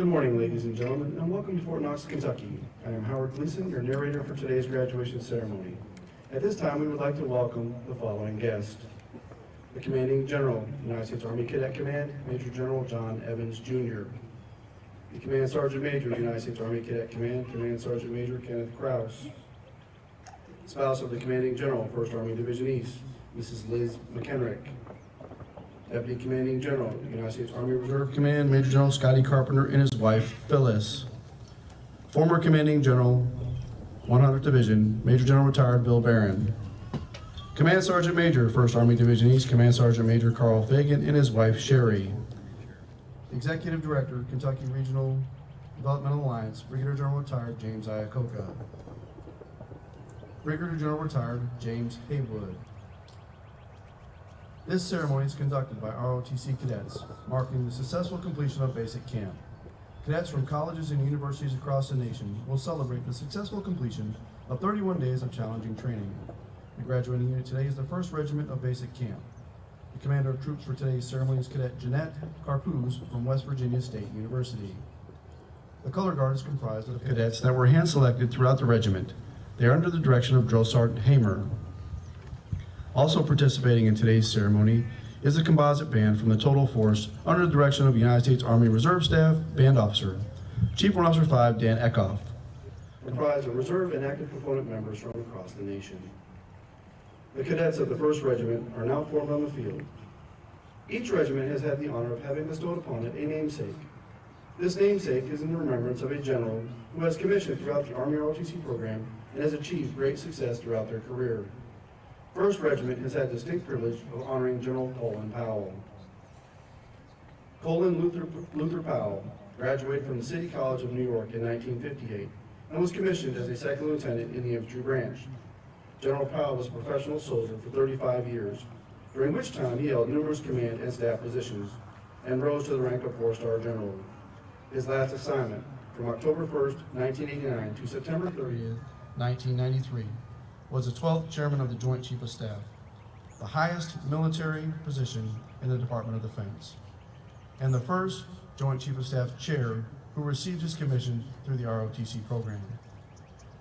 Good morning, ladies and gentlemen, and welcome to Fort Knox, Kentucky. I am Howard Gleason, your narrator for today's graduation ceremony. At this time, we would like to welcome the following guests. The Commanding General, United States Army Cadet Command, Major General John Evans, Jr. The Command Sergeant Major, United States Army Cadet Command, Command Sergeant Major Kenneth Krause. Spouse of the Commanding General, 1st Army Division East, Mrs. Liz McHenrick. Deputy Commanding General, United States Army Reserve Command, Major General Scotty Carpenter and his wife, Phyllis. Former Commanding General, 100th Division, Major General Retired Bill Barron. Command Sergeant Major, 1st Army Division East, Command Sergeant Major Carl Fagan and his wife, Sherry. Executive Director, Kentucky Regional Developmental Alliance, Brigadier General Retired James Iacocca. Brigadier General Retired James Haywood. This ceremony is conducted by ROTC cadets, marking the successful completion of basic camp. Cadets from colleges and universities across the nation will celebrate the successful completion of 31 days of challenging training. The graduating unit today is the 1st Regiment of Basic Camp. The Commando Troops for today's ceremony is Cadet Jeanette Carpuz from West Virginia State University. The color guard is comprised of cadets that were hand-selected throughout the regiment. They are under the direction of Drill Sergeant Hamer. Also participating in today's ceremony is the composite band from the Total Force under the direction of United States Army Reserve Staff Band Officer, Chief Warrant Officer 5 Dan Eckhoff. Comprised of reserve and active component members from across the nation. The cadets of the 1st Regiment are now formed on the field. Each regiment has had the honor of having bestowed upon it a namesake. This namesake is in the remembrance of a general who has commissioned throughout the Army ROTC program and has achieved great success throughout their career. 1st Regiment has had the distinct privilege of honoring General Colin Powell. Colin Luther Powell graduated from the City College of New York in 1958 and was commissioned as a second lieutenant in the infantry branch. General Powell was a professional soldier for 35 years, during which time he held numerous command and staff positions and rose to the rank of 4-star general. His last assignment, from October 1st, 1989 to September 30th, 1993, was the 12th Chairman of the Joint Chief of Staff, the highest military position in the Department of Defense, and the 1st Joint Chief of Staff Chair who received his commission through the ROTC program.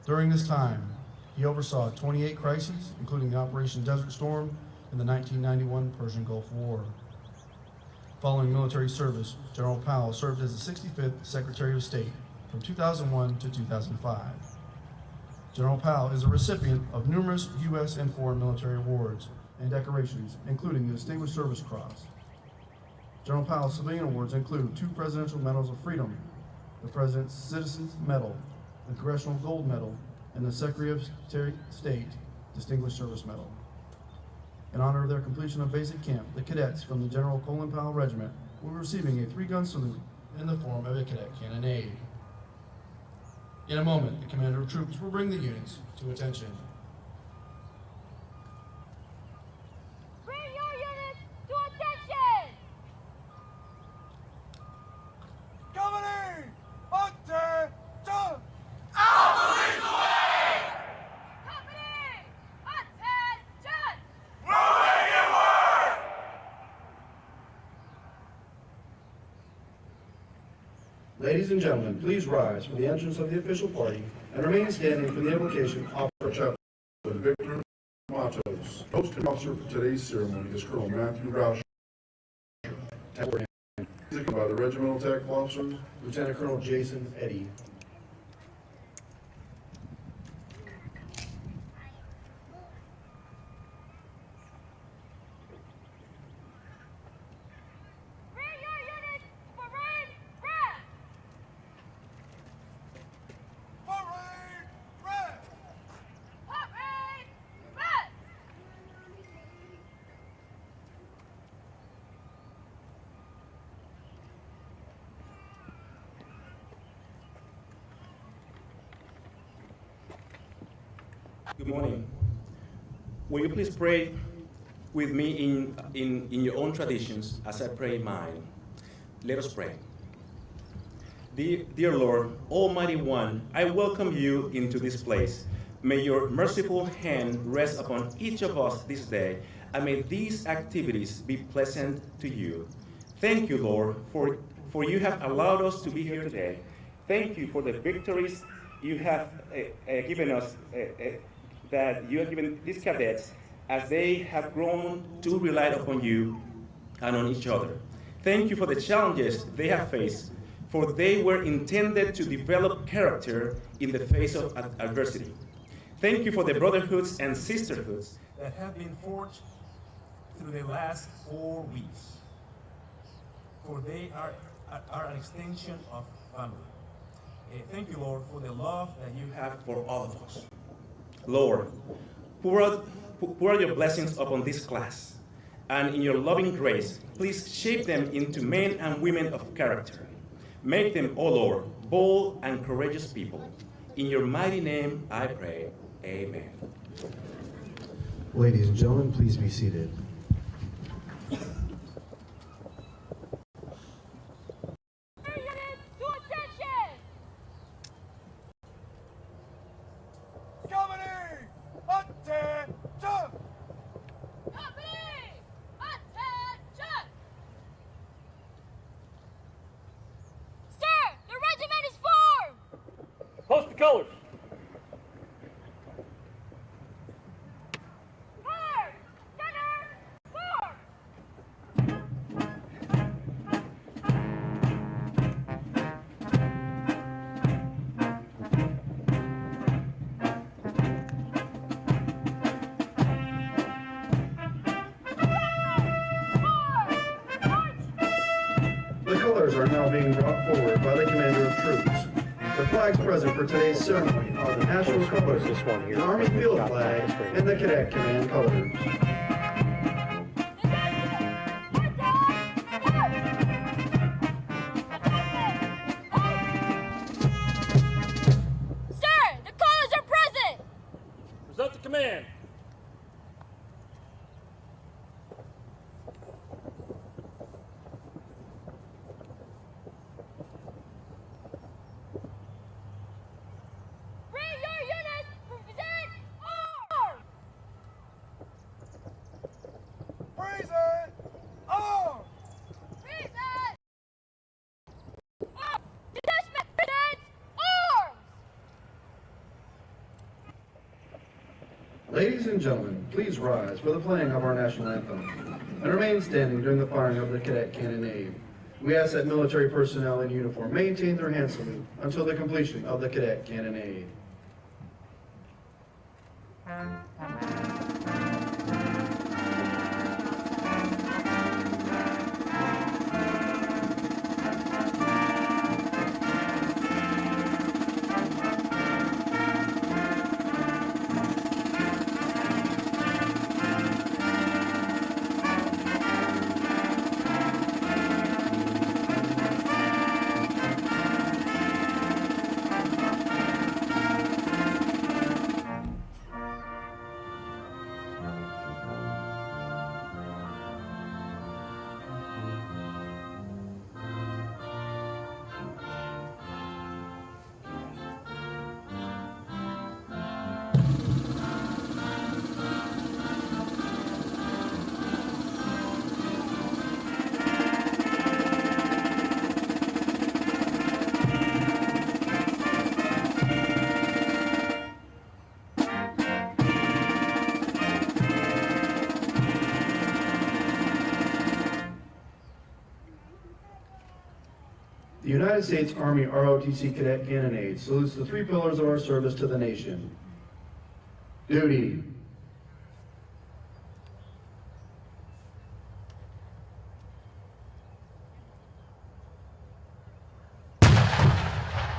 During this time, he oversaw 28 crises, including the Operation Desert Storm and the 1991 Persian Gulf War. Following military service, General Powell served as the 65th Secretary of State from 2001 to 2005. General Powell is a recipient of numerous U.S. and foreign military awards and decorations, including the Distinguished Service Cross. General Powell's civilian awards include 2 Presidential Medals of Freedom, the President's Citizens Medal, the Congressional Gold Medal, and the Secretary of State Distinguished Service Medal. In honor of their completion of basic camp, the cadets from the General Colin Powell Regiment will be receiving a 3-gun salute in the form of a cadet cannonade. In a moment, the Commander of Troops will bring the units to attention. Bring your units to attention! Company! Attention! I'll lead the way! Company! Attention! Moving inward! Ladies and gentlemen, please rise for the entrance of the official party and remain standing for the invocation of Chapter Victor Matos. Hosting officer for today's ceremony is Colonel Matthew Roush. By the regimental tactical officers, Lieutenant Colonel Jason Eddy. Bring your units for rain breath! Parade! Red! Parade breath! Good morning. Will you please pray with me in your own traditions as I pray mine? Let us pray. Dear Lord, Almighty One, I welcome you into this place. May your merciful hand rest upon each of us this day, and may these activities be pleasant to you. Thank you, Lord, for you have allowed us to be here today. Thank you for the victories you have given us, that you have given these cadets as they have grown to rely upon you and on each other. Thank you for the challenges they have faced, for they were intended to develop character in the face of adversity. Thank you for the brotherhoods and sisterhoods that have been forged through the last 4 weeks, for they are an extension of family. Thank you, Lord, for the love that you have for all of us. Lord, pour out your blessings upon this class, and in your loving grace, please shape them into men and women of character. Make them, O Lord, bold and courageous people. In your mighty name I pray. Amen. Ladies and gentlemen, please be seated. Units to attention! Company! Attention! Company! Attention! Sir, the regiment is formed! Post the colors. Forward! Center! Forward! The colors are now being brought forward by the Commander of Troops. The flags present for today's ceremony are the national colors, the Army field flag, and the Cadet command colors. Sir, the colors are present! Present the command. Bring your units! Present arms! Present! Arms! Present! Arms! Detachment presents arms! Ladies and gentlemen, please rise for the playing of our national anthem and remain standing during the firing of the cadet cannonade. We ask that military personnel in uniform maintain their hand salute until the completion of the cadet cannonade. The United States Army ROTC Cadet Cannonade salutes the three pillars of our service to the nation. Duty.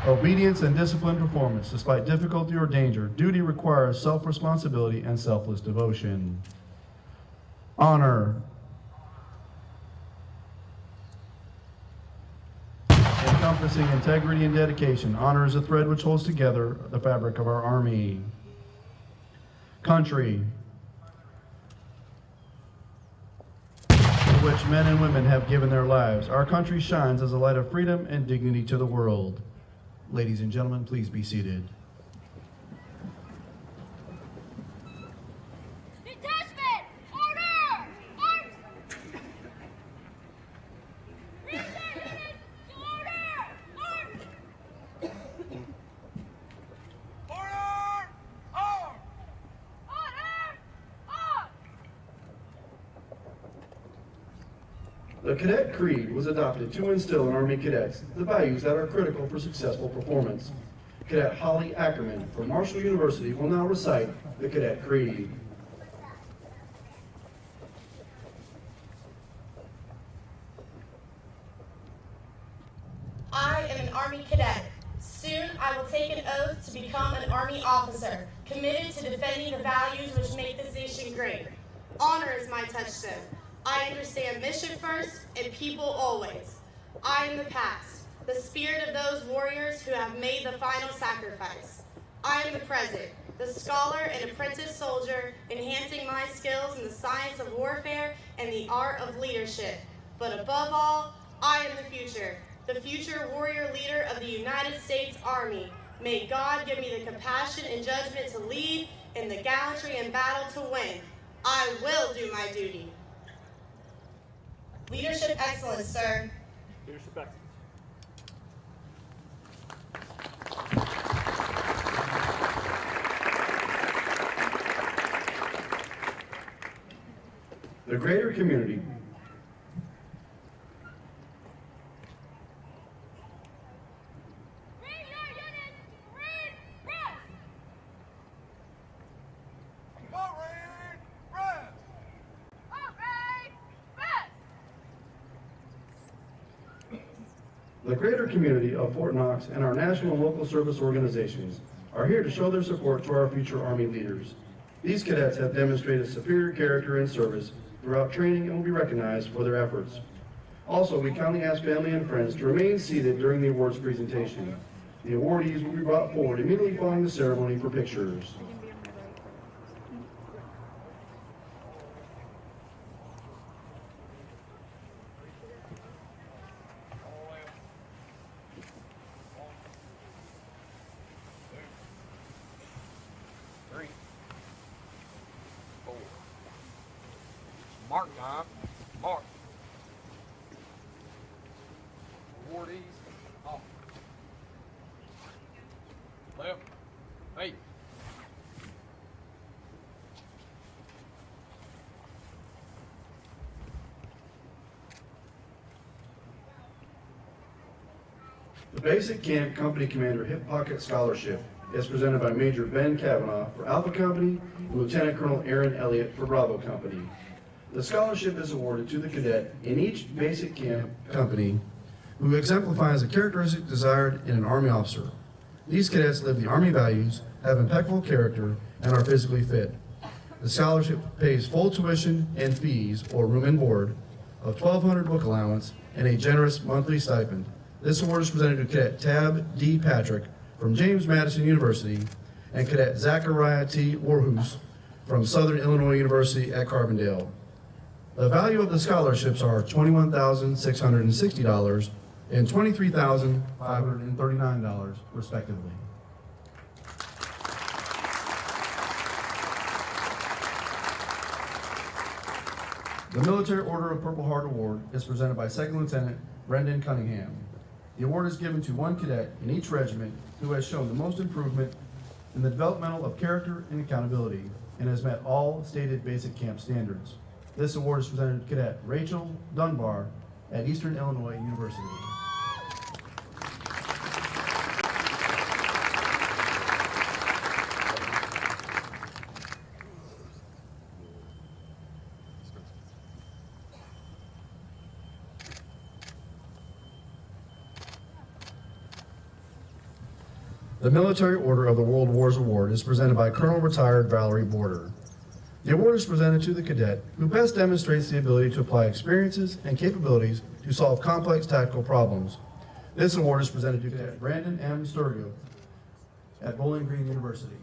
Obedience and disciplined performance. Despite difficulty or danger, duty requires self-responsibility and selfless devotion. Honor. Encompassing integrity and dedication. Honor is a thread which holds together the fabric of our Army. Country. For which men and women have given their lives. Our country shines as a light of freedom and dignity to the world. Ladies and gentlemen, please be seated. Detachment! Order! Arms! Bring your units to The Cadet Creed was adopted to instill in Army cadets the values that are critical for successful performance. Cadet Holly Ackerman from Marshall University will now recite the Cadet Creed. I am an Army cadet. Soon I will take an oath to become an Army officer, committed to defending the values which make this nation great. Honor is my touchstone. I understand mission first and people always. I am the past, the spirit of those warriors who have made the final sacrifice. I am the present, the scholar and apprentice soldier, enhancing my skills in the science of warfare and the art of leadership. But above all, I am the future warrior leader of the United States Army. May God give me the compassion and judgment to lead, and the gallantry in battle to win. I will do my duty. Leadership excellence, sir. Leadership excellence. The greater community. Read your units! Read! Rest! Marine, rest. All right! Rest! The greater community of Fort Knox and our national and local service organizations are here to show their support to our future Army leaders. These cadets have demonstrated superior character and service throughout training and will be recognized for their efforts. Also, we kindly ask family and friends to remain seated during the awards presentation. The awardees will be brought forward immediately following the ceremony for pictures. Three, four. Mark time. Mark. Awardees off. Left. Hey. The Basic Camp Company Commander Hip Pocket Scholarship is presented by Major Ben Kavanaugh for Alpha Company and Lieutenant Colonel Aaron Elliott for Bravo Company. The scholarship is awarded to the cadet in each Basic Camp Company who exemplifies a characteristic desired in an Army officer. These cadets live the Army values, have impeccable character, and are physically fit. The scholarship pays full tuition and fees, or room and board, of $1,200 book allowance, and a generous monthly stipend. This award is presented to Cadet Tab D. Patrick from James Madison University and Cadet Zachariah T. Warhus from Southern Illinois University at Carbondale. The value of the scholarships are $21,660 and $23,539, respectively. The Military Order of Purple Heart Award is presented by Second Lieutenant Brendan Cunningham. The award is given to one cadet in each regiment who has shown the most improvement in the developmental of character and accountability and has met all stated basic camp standards. This award is presented to Cadet Rachel Dunbar at Eastern Illinois University. The Military Order of the World Wars Award is presented by Colonel Retired Valerie Border. The award is presented to the cadet who best demonstrates the ability to apply experiences and capabilities to solve complex tactical problems. This award is presented to Cadet Brandon M. Sturgill at Bowling Green University.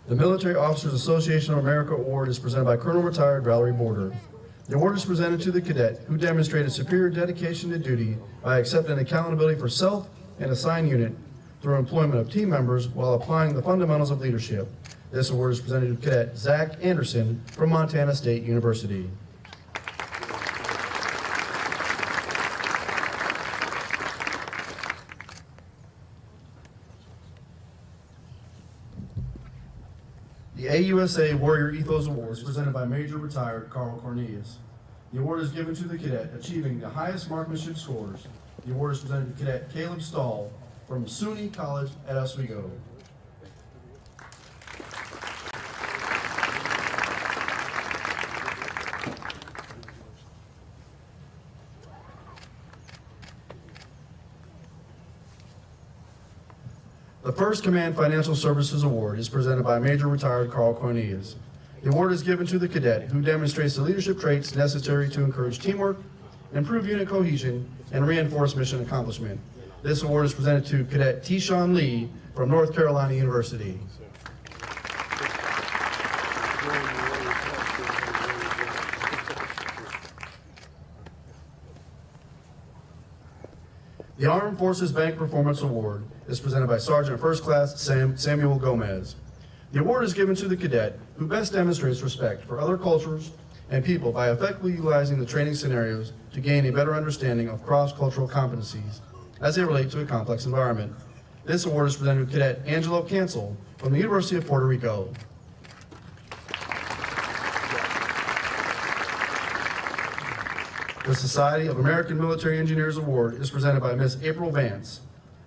The Military Officers Association of America Award is presented by Colonel Retired Valerie Border. The award is presented to the cadet who demonstrated superior dedication to duty by accepting accountability for self and assigned unit through employment of team members while applying the fundamentals of leadership. This award is presented to Cadet Zach Anderson from Montana State University. The AUSA Warrior Ethos Award is presented by Major Retired Carl Cornelius. The award is given to the cadet achieving the highest marksmanship scores. The award is presented to Cadet Caleb Stahl from SUNY College at Oswego. The First Command Financial Services Award is presented by Major Retired Carl Cornelius. The award is given to the cadet who demonstrates the leadership traits necessary to encourage teamwork, improve unit cohesion, and reinforce mission accomplishment. This award is presented to Cadet T-Shawn Lee from North Carolina University. The Armed Forces Bank Performance Award is presented by Sergeant First Class Samuel Gomez. The award is given to the cadet who best demonstrates respect for other cultures and people by effectively utilizing the training scenarios to gain a better understanding of cross-cultural competencies as they relate to a complex environment. This award is presented to Cadet Angelo Cancel from the University of Puerto Rico. The Society of American Military Engineers Award is presented by Miss April Vance.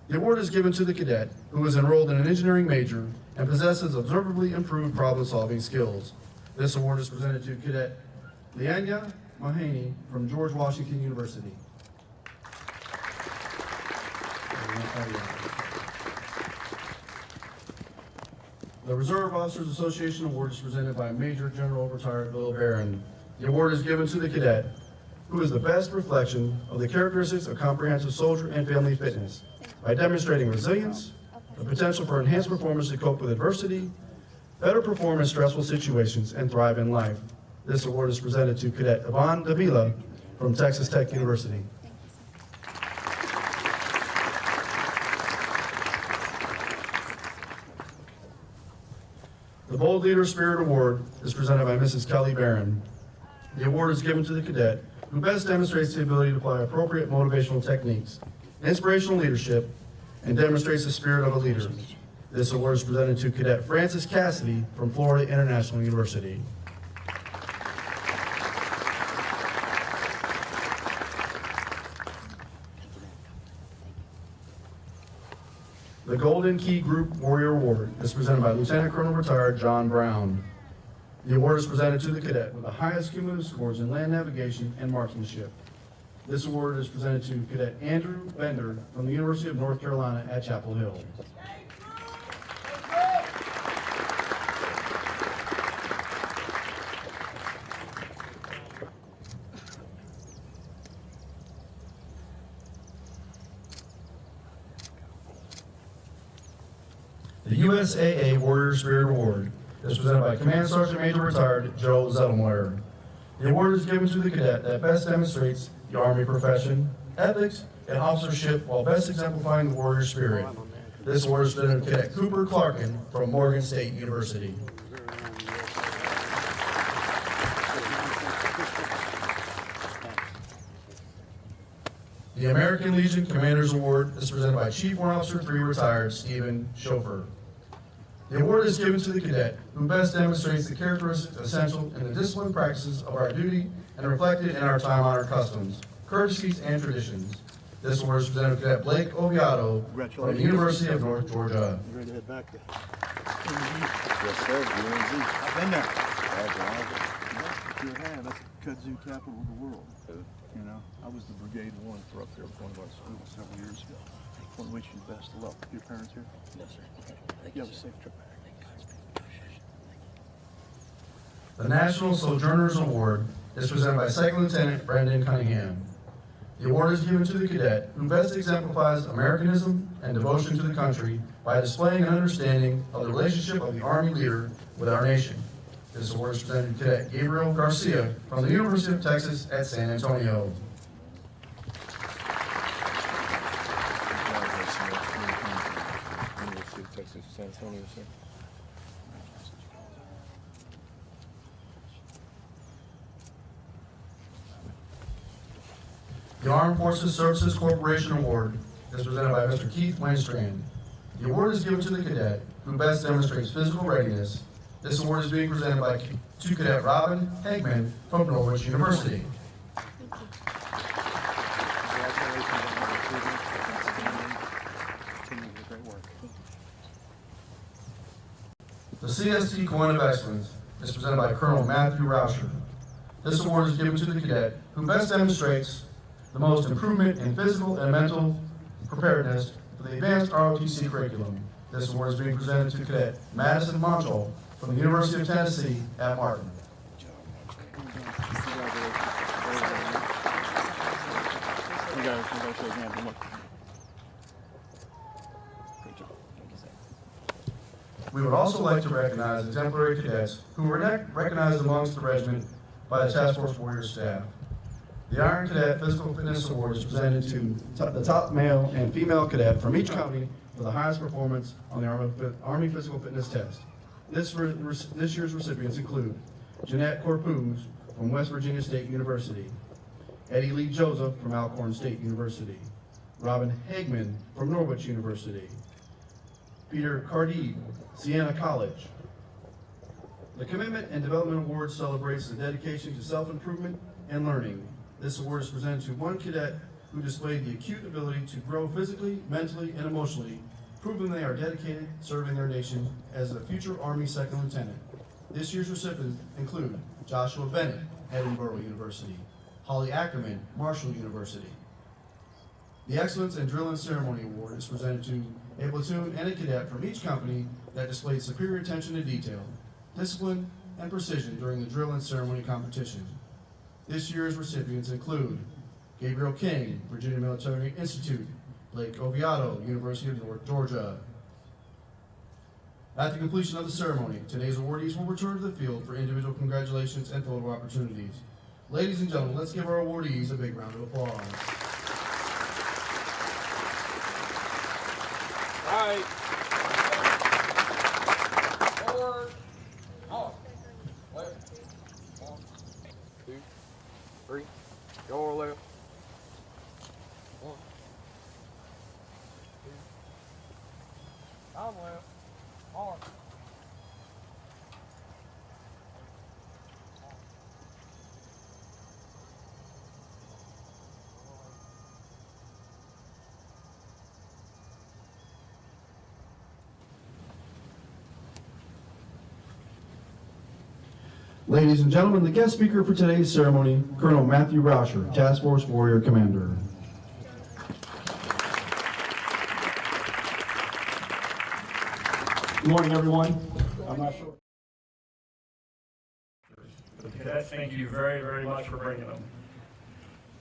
The award is given to the cadet who is enrolled in an engineering major and possesses observably improved problem-solving skills. This award is presented to Cadet Leanya Mahaney from George Washington University. The Reserve Officers Association Award is presented by Major General Retired Bill Barron. The award is given to the cadet who is the best reflection of the characteristics of comprehensive soldier and family fitness by demonstrating resilience, the potential for enhanced performance to cope with adversity, better perform in stressful situations, and thrive in life. This award is presented to Cadet Yvonne Davila from Texas Tech University. The Bold Leader Spirit Award is presented by Mrs. Kelly Barron. The award is given to the cadet who best demonstrates the ability to apply appropriate motivational techniques, inspirational leadership, and demonstrates the spirit of a leader. This award is presented to Cadet Francis Cassidy from Florida International University. The Golden Key Group Warrior Award is presented by Lieutenant Colonel Retired John Brown. The award is presented to the cadet with the highest cumulative scores in land navigation and marksmanship. This award is presented to Cadet Andrew Bender from the University of North Carolina at Chapel Hill. The USAA Warrior Spirit Award is presented by Command Sergeant Major Retired Joe Zettelmeyer. The award is given to the cadet that best demonstrates the Army profession, ethics, and officership while best exemplifying the warrior spirit. This award is presented to Cadet Cooper Clarkin from Morgan State University. The American Legion Commander's Award is presented by Chief Warrant Officer 3 Retired Stephen Schofer. The award is given to the cadet who best demonstrates the characteristics essential in the disciplined practices of our duty and reflected in our time-honored customs, courtesies, and traditions. This award is presented to Cadet Blake Oviato from the University of North Georgia. You ready to head back there? Yes, sir. I've been there. Sure have. That's the kudzu capital of the world. You know, I was the Brigade 1 for up there with one of our schools several years ago. I want to wish you the best of luck. Your parents here? Yes, sir. Okay. You have a safe trip back. The National Sojourners Award is presented by Second Lieutenant Brandon Cunningham. The award is given to the cadet who best exemplifies Americanism and devotion to the country by displaying an understanding of the relationship of the Army leader with our nation. This award is presented to Cadet Gabriel Garcia from the University of Texas at San Antonio. University of Texas, San Antonio, sir. The Armed Forces Services Corporation Award is presented by Mr. Keith Weinstrand. The award is given to the cadet who best demonstrates physical readiness. This award is being presented by to Cadet Robin Hagman from Norwich University. Congratulations on your achievement. Continue your great work. The CST Coin of Excellence is presented by Colonel Matthew Rauscher. This award is given to the cadet who best demonstrates the most improvement in physical and mental preparedness for the advanced ROTC curriculum. This award is being presented to Cadet Madison Monchel from the University of Tennessee at Martin. You guys can go shake hands. Look. Good job. We would also like to recognize exemplary cadets who were recognized amongst the regiment by the Task Force Warrior staff. The Iron Cadet Physical Fitness Award is presented to the top male and female cadet from each company for the highest performance on the Army Physical Fitness Test. This year's recipients include Jeanette Corpuz from West Virginia State University, Eddie Lee Joseph from Alcorn State University, Robin Hagman from Norwich University, Peter Cardee, Siena College. The Commitment and Development Award celebrates the dedication to self-improvement and learning. This award is presented to one cadet who displayed the acute ability to grow physically, mentally, and emotionally, proving they are dedicated serving their nation as a future Army Second Lieutenant. This year's recipients include Joshua Bennett, Edinburgh University, Holly Ackerman, Marshall University. The Excellence in Drill and Ceremony Award is presented to a platoon and a cadet from each company that displayed superior attention to detail, discipline, and precision during the drill and ceremony competition. This year's recipients include Gabriel King, Virginia Military Institute, Blake Oviato, University of North Georgia. At the completion of the ceremony, today's awardees will return to the field for individual congratulations and photo opportunities. Ladies and gentlemen, let's give our awardees a big round of applause. Right. Forward. Off. Left. 1, 2, 3. Your left. 1, 2. I'm left. Mark. Ladies and gentlemen, the guest speaker for today's ceremony, Colonel Matthew Rauscher, Task Force Warrior Commander. Good morning, everyone. I'm not sure. The cadets, thank you very, very much for bringing them.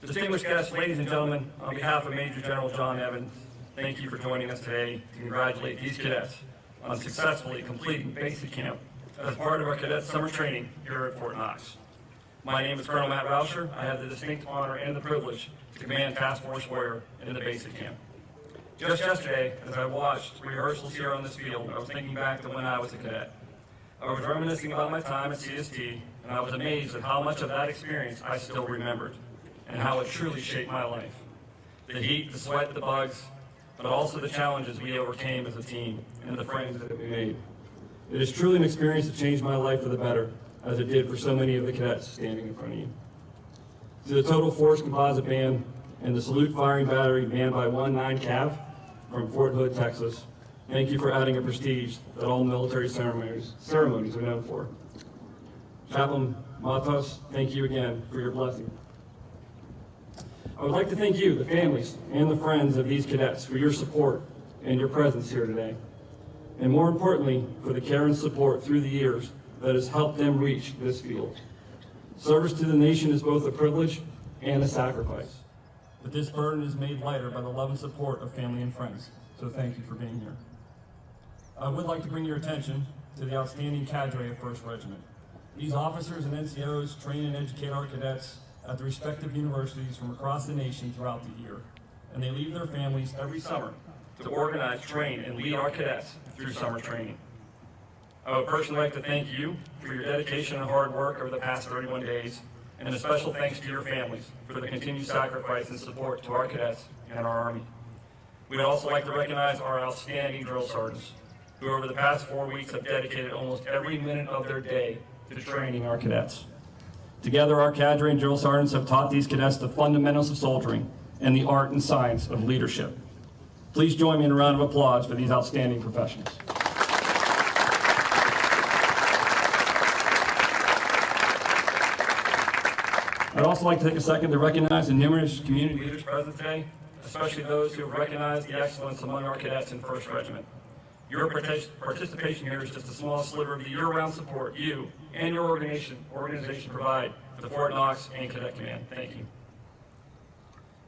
Distinguished guests, ladies and gentlemen, on behalf of Major General John Evans, thank you for joining us today to congratulate these cadets on successfully completing basic camp as part of our cadet summer training here at Fort Knox. My name is Colonel Matt Rauscher. I have the distinct honor and the privilege to command Task Force Warrior in the basic camp. Just yesterday, as I watched rehearsals here on this field, I was thinking back to when I was a cadet. I was reminiscing about my time at CST, and I was amazed at how much of that experience I still remembered, and how it truly shaped my life. The heat, the sweat, the bugs, but also the challenges we overcame as a team, and the friends that we made. It is truly an experience that changed my life for the better, as it did for so many of the cadets standing in front of you. To the Total Force Composite Band and the Salute Firing Battery manned by 19 Cav from Fort Hood, Texas, thank you for adding a prestige that all military ceremonies are known for. Chaplain Matos, thank you again for your blessing. I would like to thank you, the families and the friends of these cadets, for your support and your presence here today. And more importantly, for the care and support through the years that has helped them reach this field. Service to the nation is both a privilege and a sacrifice. But this burden is made lighter by the love and support of family and friends. So thank you for being here. I would like to bring your attention to the outstanding cadre of 1st Regiment. These officers and NCOs train and educate our cadets at the respective universities from across the nation throughout the year, and they leave their families every summer to organize, train, and lead our cadets through summer training. I would personally like to thank you for your dedication and hard work over the past 31 days, and a special thanks to your families for the continued sacrifice and support to our cadets and our Army. We'd also like to recognize our outstanding drill sergeants, who over the past 4 weeks have dedicated almost every minute of their day to training our cadets. Together, our cadre and drill sergeants have taught these cadets the fundamentals of soldiering and the art and science of leadership. Please join me in a round of applause for these outstanding professionals. I'd also like to take a second to recognize the numerous community leaders present today, especially those who have recognized the excellence among our cadets in 1st Regiment. Your participation here is just a small sliver of the year-round support you and your organization provide for the Fort Knox and Cadet Command. Thank you.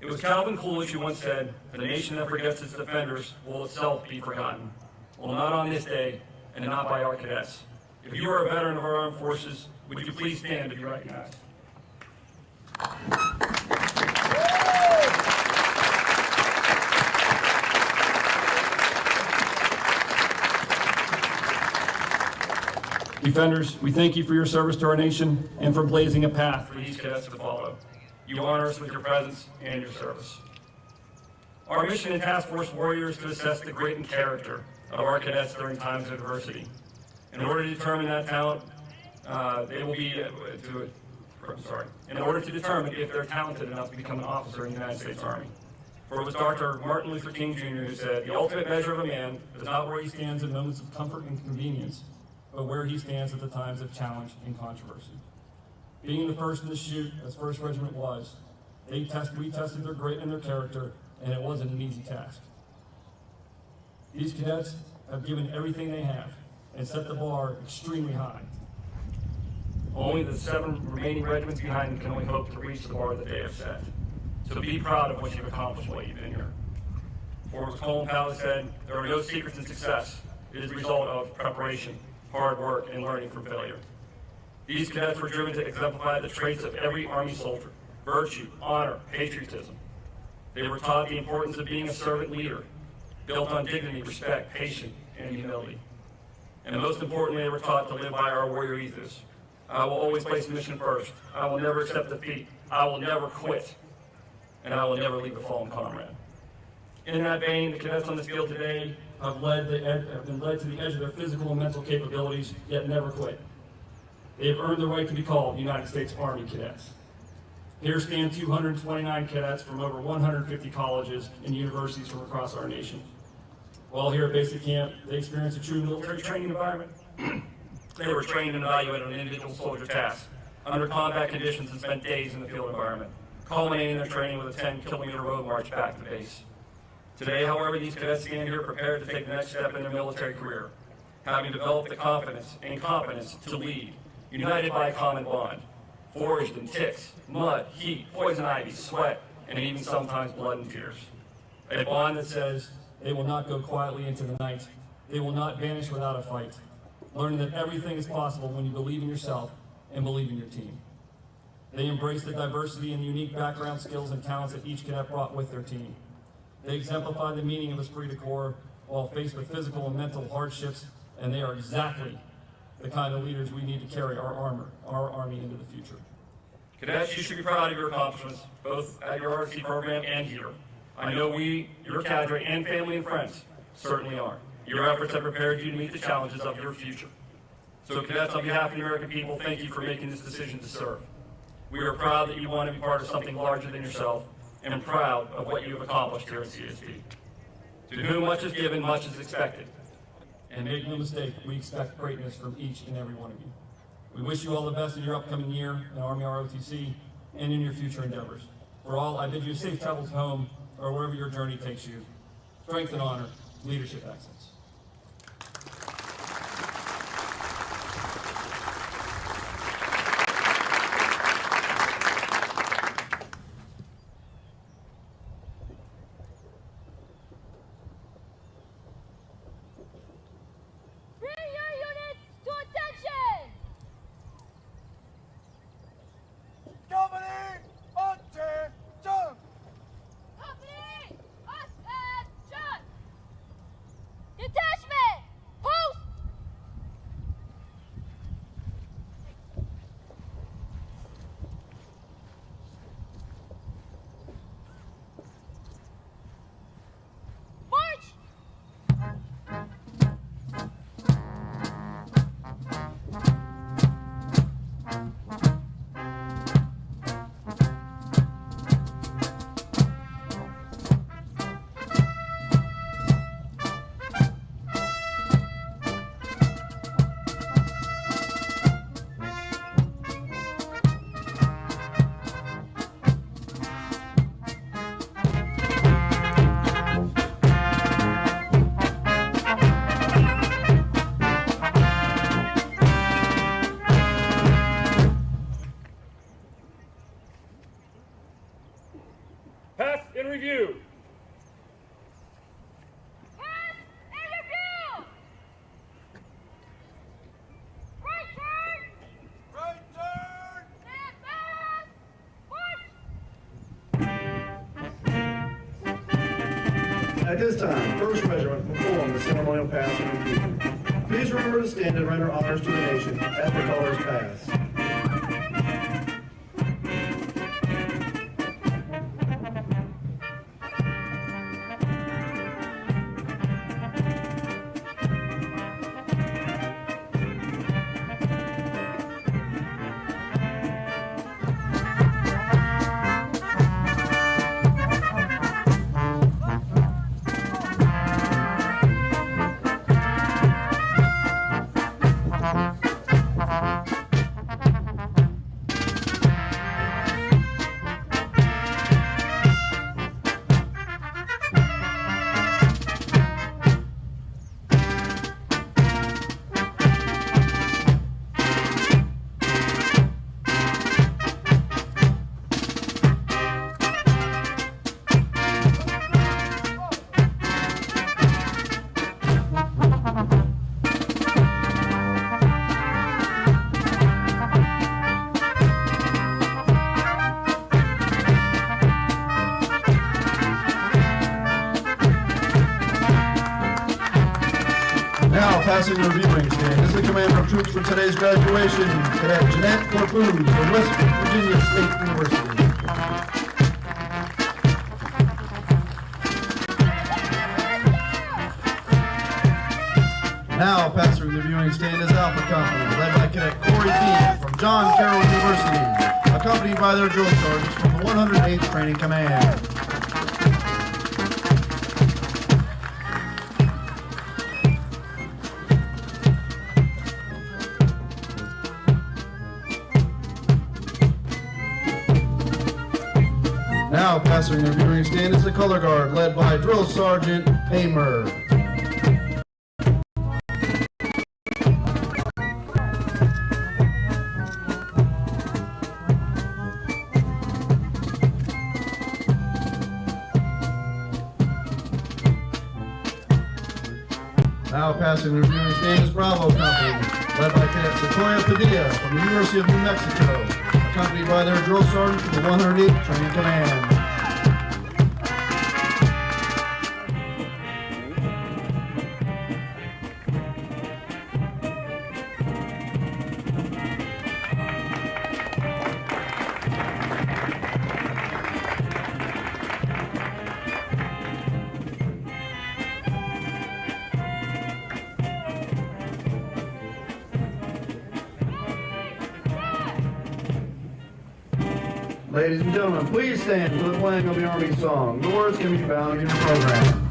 It was Calvin Coolidge who once said, "The nation that forgets its defenders will itself be forgotten." Well, not on this day, and not by our cadets. If you are a veteran of our armed forces, would you please stand to be recognized? Defenders, we thank you for your service to our nation and for blazing a path for these cadets to follow. You honor us with your presence and your service. Our mission in Task Force Warrior is to assess the grit and character of our cadets during times of adversity. In order to determine that talent, in order to determine if they're talented enough to become an officer in the United States Army. For it was Dr. Martin Luther King Jr. who said, "The ultimate measure of a man is not where he stands in moments of comfort and convenience, but where he stands at the times of challenge and controversy." Being the first in the chute, as 1st Regiment was, we tested their grit and their character, and it wasn't an easy task. These cadets have given everything they have and set the bar extremely high. Only the 7 remaining regiments behind them can only hope to reach the bar that they have set. So be proud of what you've accomplished while you've been here. For as Colin Powell said, there are no secrets in success. It is a result of preparation, hard work, and learning from failure. These cadets were driven to exemplify the traits of every Army soldier: virtue, honor, patriotism. They were taught the importance of being a servant leader, built on dignity, respect, patience, and humility. And most importantly, they were taught to live by our warrior ethos. I will always place the mission first. I will never accept defeat. I will never quit. And I will never leave a fallen comrade. In that vein, the cadets on this field today have been led to the edge of their physical and mental capabilities, yet never quit. They have earned the right to be called United States Army Cadets. Here stand 229 cadets from over 150 colleges and universities from across our nation. While here at basic camp, they experienced a true military training environment. They were trained and evaluated on individual soldier tasks, under combat conditions, and spent days in the field environment, culminating their training with a 10-kilometer road march back to base. Today, however, these cadets stand here prepared to take the next step in their military career, having developed the confidence and competence to lead, united by a common bond, forged in ticks, mud, heat, poison ivy, sweat, and even sometimes blood and tears. A bond that says they will not go quietly into the night, they will not vanish without a fight, learning that everything is possible when you believe in yourself and believe in your team. They embrace the diversity and unique background, skills, and talents that each cadet brought with their team. They exemplify the meaning of esprit de corps while faced with physical and mental hardships, and they are exactly the kind of leaders we need to carry our Army into the future. Cadets, you should be proud of your accomplishments, both at your RC program and here. I know we, your cadre, and family and friends certainly are. Your efforts have prepared you to meet the challenges of your future. So cadets, on behalf of the American people, thank you for making this decision to serve. We are proud that you want to be part of something larger than yourself, and proud of what you have accomplished here at CSD. To whom much is given, much is expected. And make no mistake, we expect greatness from each and every one of you. We wish you all the best in your upcoming year in Army ROTC and in your future endeavors. For all, I bid you safe travels home or wherever your journey takes you. Strength and honor, leadership excellence. Bring your units to attention! In review. Pass and review. Right turn. Right turn. Stand fast. March. At this time, 1st Regiment will perform the ceremonial pass and review. Please remember to stand and render honors to the nation as the colors pass. Now, passing the reviewing stand is the Commander of Troops for today's graduation, Cadet Jeanette Corpus from West Virginia State University. Now, passing the viewing stand is Alpha Company, led by Cadet Corey Dean from John Carroll University, accompanied by their drill sergeants from the 108th Training Command. Now passing the viewing stand is the color guard, led by Drill Sergeant Hamer. Now passing the viewing stand is Bravo Company, led by Cadet Sequoia Padilla from the University of New Mexico, accompanied by their drill sergeant from the 108th Training Command. Ladies and gentlemen, please stand for the playing of the Army song. The words can be found in your program.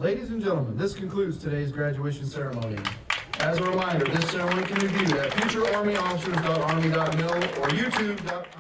Ladies and gentlemen, this concludes today's graduation ceremony. As a reminder, this ceremony can be viewed at futurearmyofficers.army.mil or youtube.com.